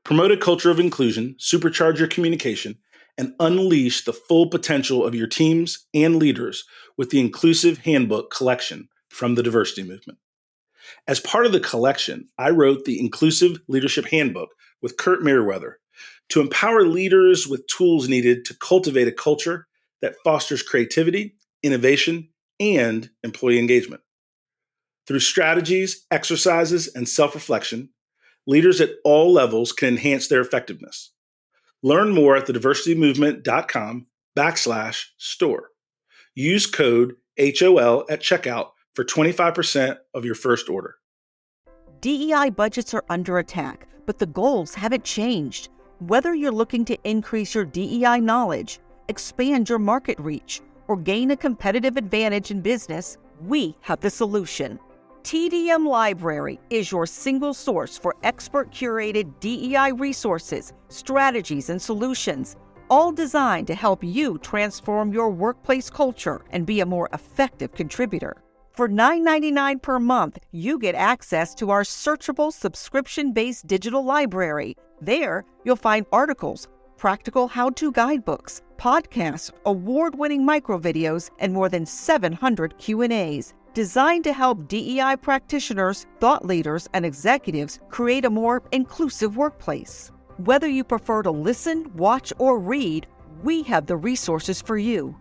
Promote a culture of inclusion, supercharge your communication, and unleash the full potential of your teams and leaders with the Inclusive Handbook collection from the Diversity Movement. As part of the collection, I wrote the Inclusive Leadership Handbook with Kurt Merriweather to empower leaders with tools needed to cultivate a culture that fosters creativity, innovation, and employee engagement. Through strategies, exercises, and self-reflection, leaders at all levels can enhance their effectiveness. Learn more at thediversitymovement.com/store. Use code HOL at checkout for 25% of your first order. DEI budgets are under attack, but the goals haven't changed. Whether you're looking to increase your DEI knowledge, expand your market reach, or gain a competitive advantage in business, we have the solution. TDM Library is your single source for expert-curated DEI resources, strategies, and solutions, all designed to help you transform your workplace culture and be a more effective contributor. For $9.99 per month, you get access to our searchable subscription-based digital library. There, you'll find articles, practical how-to guidebooks, podcasts, award-winning microvideos, and more than 700 Q&As. Designed to help DEI practitioners, thought leaders, and executives create a more inclusive workplace. Whether you prefer to listen, watch, or read, we have the resources for you.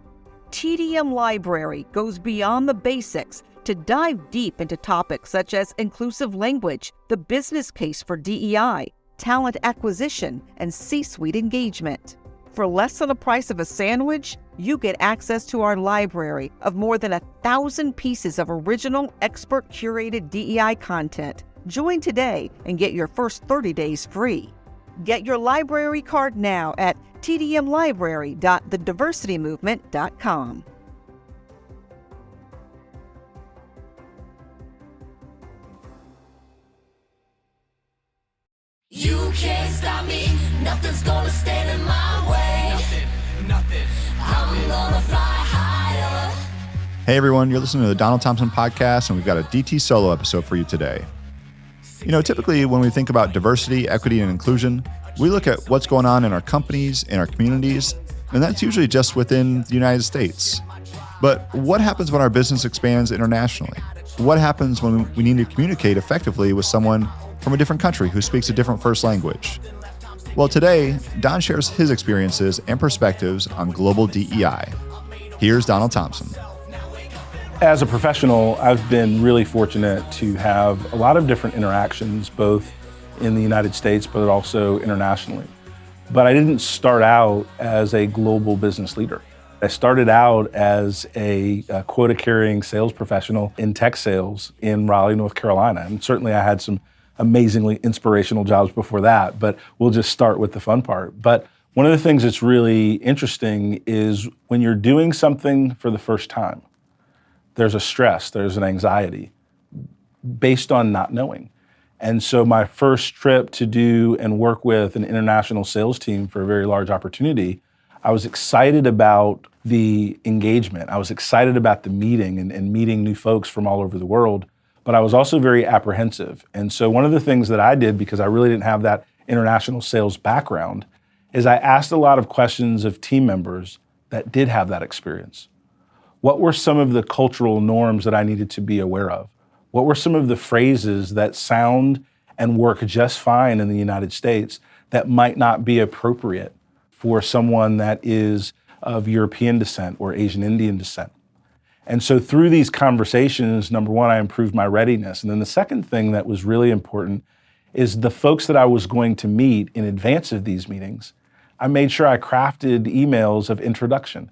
TDM Library goes beyond the basics to dive deep into topics such as inclusive language, the business case for DEI, talent acquisition, and C-suite engagement. For less than the price of a sandwich, you get access to our library of more than 1,000 pieces of original, expert-curated DEI content. Join today and get your first 30 days free. Get your library card now at tdmlibrary.thediversitymovement.com. You can't stop me, nothing's gonna stand in my way. Nothing. I'm gonna fly higher. Hey everyone, you're listening to the Donald Thompson podcast, and we've got a DT solo episode for you today. You know, typically when we think about diversity, equity, and inclusion, we look at what's going on in our companies, in our communities, and that's usually just within the United States. But what happens when our business expands internationally? What happens when we need to communicate effectively with someone from a different country who speaks a different first language? Well, today, Don shares his experiences and perspectives on global DEI. Here's Donald Thompson. As a professional, I've been really fortunate to have a lot of different interactions, both in the United States, but also internationally. But I didn't start out as a global business leader. I started out as a quota-carrying sales professional in tech sales in Raleigh, North Carolina. And certainly I had some amazingly inspirational jobs before that, but we'll just start with the fun part. But one of the things that's really interesting is when you're doing something for the first time, there's a stress, there's an anxiety based on not knowing. And so my first trip to do and work with an international sales team for a very large opportunity, I was excited about the engagement. I was excited about the meeting and meeting new folks from all over the world, but I was also very apprehensive. And so one of the things that I did, because I really didn't have that international sales background, is I asked a lot of questions of team members that did have that experience. What were some of the cultural norms that I needed to be aware of? What were some of the phrases that sound and work just fine in the United States that might not be appropriate for someone that is of European descent or Asian Indian descent? And so through these conversations, number one, I improved my readiness. And then the second thing that was really important is the folks that I was going to meet in advance of these meetings, I made sure I crafted emails of introduction.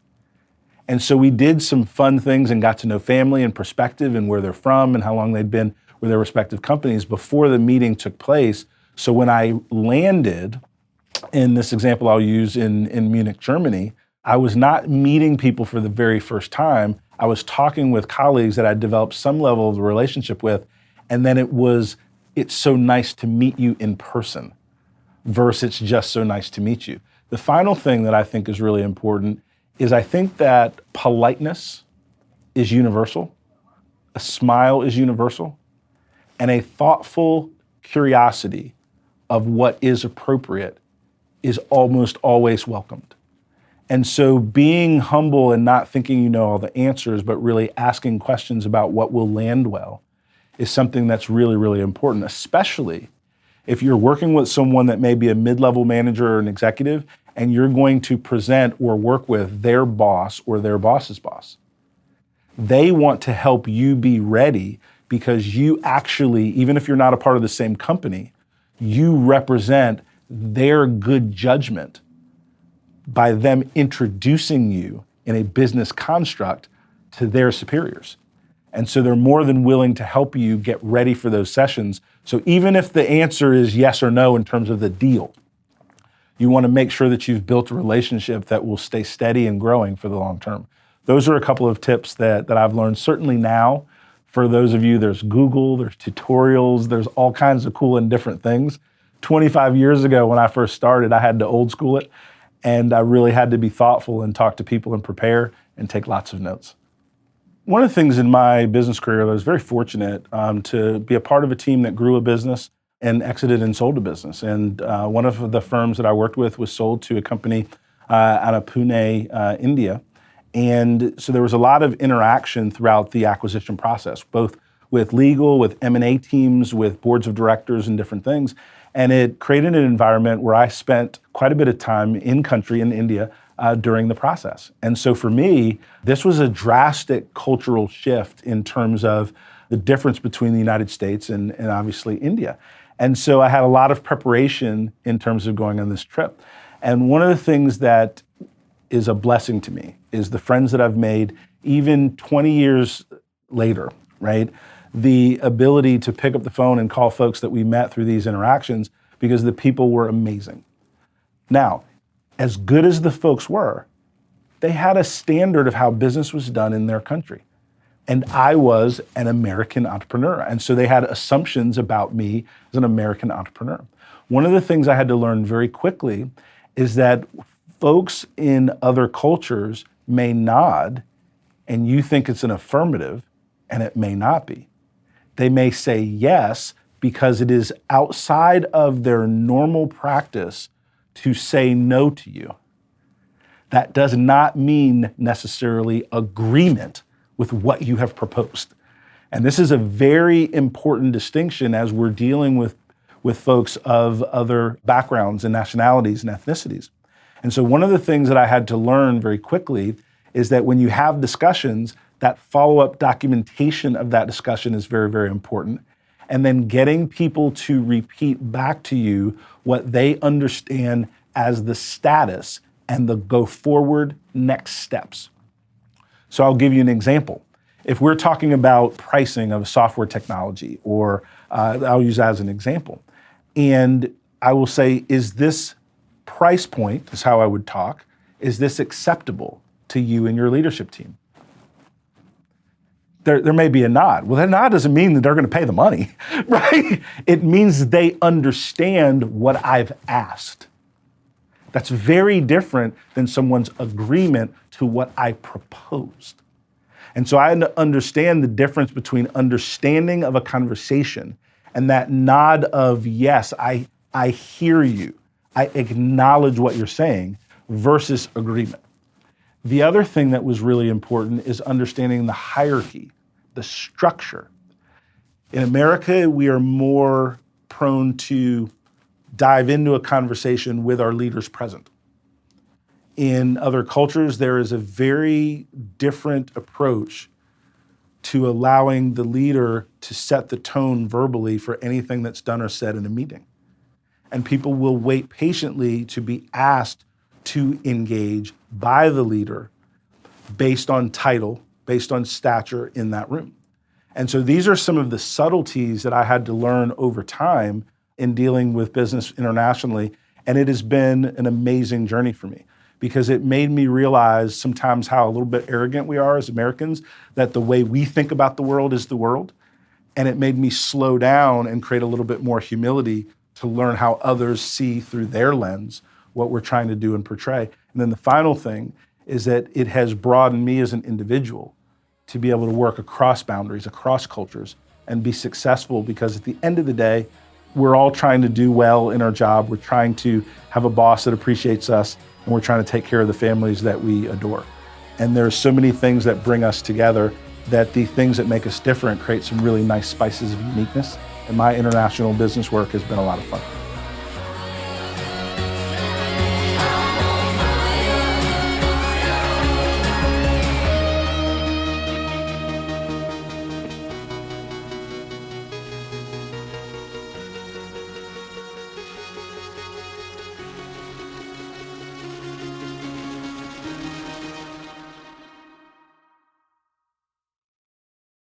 And so we did some fun things and got to know family and perspective and where they're from and how long they'd been with their respective companies before the meeting took place. So when I landed, in this example I'll use in Munich, Germany, I was not meeting people for the very first time. I was talking with colleagues that I'd developed some level of a relationship with, and then it's so nice to meet you in person versus it's just so nice to meet you. The final thing that I think is really important is I think that politeness is universal, a smile is universal, and a thoughtful curiosity of what is appropriate is almost always welcomed. And so being humble and not thinking you know all the answers, but really asking questions about what will land well is something that's really, really important, especially if you're working with someone that may be a mid-level manager or an executive, and you're going to present or work with their boss or their boss's boss. They want to help you be ready because you actually, even if you're not a part of the same company, you represent their good judgment by them introducing you in a business construct to their superiors. And so they're more than willing to help you get ready for those sessions. So even if the answer is yes or no in terms of the deal, you want to make sure that you've built a relationship that will stay steady and growing for the long term. Those are a couple of tips that I've learned. Certainly now, for those of you, there's Google, there's tutorials, there's all kinds of cool and different things. 25 years ago when I first started, I had to old school it, and I really had to be thoughtful and talk to people and prepare and take lots of notes. One of the things in my business career, I was very fortunate to be a part of a team that grew a business and exited and sold a business. And one of the firms that I worked with was sold to a company out of Pune, India. And so there was a lot of interaction throughout the acquisition process, both with legal, with M&A teams, with boards of directors and different things. And it created an environment where I spent quite a bit of time in country in India during the process. And so for me, this was a drastic cultural shift in terms of the difference between the United States and obviously India. And so I had a lot of preparation in terms of going on this trip. And one of the things that is a blessing to me is the friends that I've made, even 20 years later, right? The ability to pick up the phone and call folks that we met through these interactions because the people were amazing. Now, as good as the folks were, they had a standard of how business was done in their country. And I was an American entrepreneur. And so they had assumptions about me as an American entrepreneur. One of the things I had to learn very quickly is that folks in other cultures may nod and you think it's an affirmative, and it may not be. They may say yes because it is outside of their normal practice to say no to you. That does not mean necessarily agreement with what you have proposed. And this is a very important distinction as we're dealing with folks of other backgrounds and nationalities and ethnicities. And so one of the things that I had to learn very quickly is that when you have discussions, that follow-up documentation of that discussion is very, very important. And then getting people to repeat back to you what they understand as the status and the go forward next steps. So I'll give you an example. If we're talking about pricing of a software technology, or I'll use that as an example, and I will say, is this price point, is how I would talk, is this acceptable to you and your leadership team? There may be a nod. Well, that nod doesn't mean that they're going to pay the money, right? It means they understand what I've asked. That's very different than someone's agreement to what I proposed. And so I had to understand the difference between understanding of a conversation and that nod of, yes, I hear you, I acknowledge what you're saying, versus agreement. The other thing that was really important is understanding the hierarchy, the structure. In America, we are more prone to dive into a conversation with our leaders present. In other cultures, there is a very different approach to allowing the leader to set the tone verbally for anything that's done or said in a meeting. And people will wait patiently to be asked to engage by the leader based on title, based on stature in that room. And so these are some of the subtleties that I had to learn over time in dealing with business internationally. And it has been an amazing journey for me because it made me realize sometimes how a little bit arrogant we are as Americans, that the way we think about the world is the world. And it made me slow down and create a little bit more humility to learn how others see through their lens what we're trying to do and portray. And then the final thing is that it has broadened me as an individual to be able to work across boundaries, across cultures, and be successful because at the end of the day, we're all trying to do well in our job. We're trying to have a boss that appreciates us, and we're trying to take care of the families that we adore. And there's so many things that bring us together that the things that make us different create some really nice spices of uniqueness. And my international business work has been a lot of fun.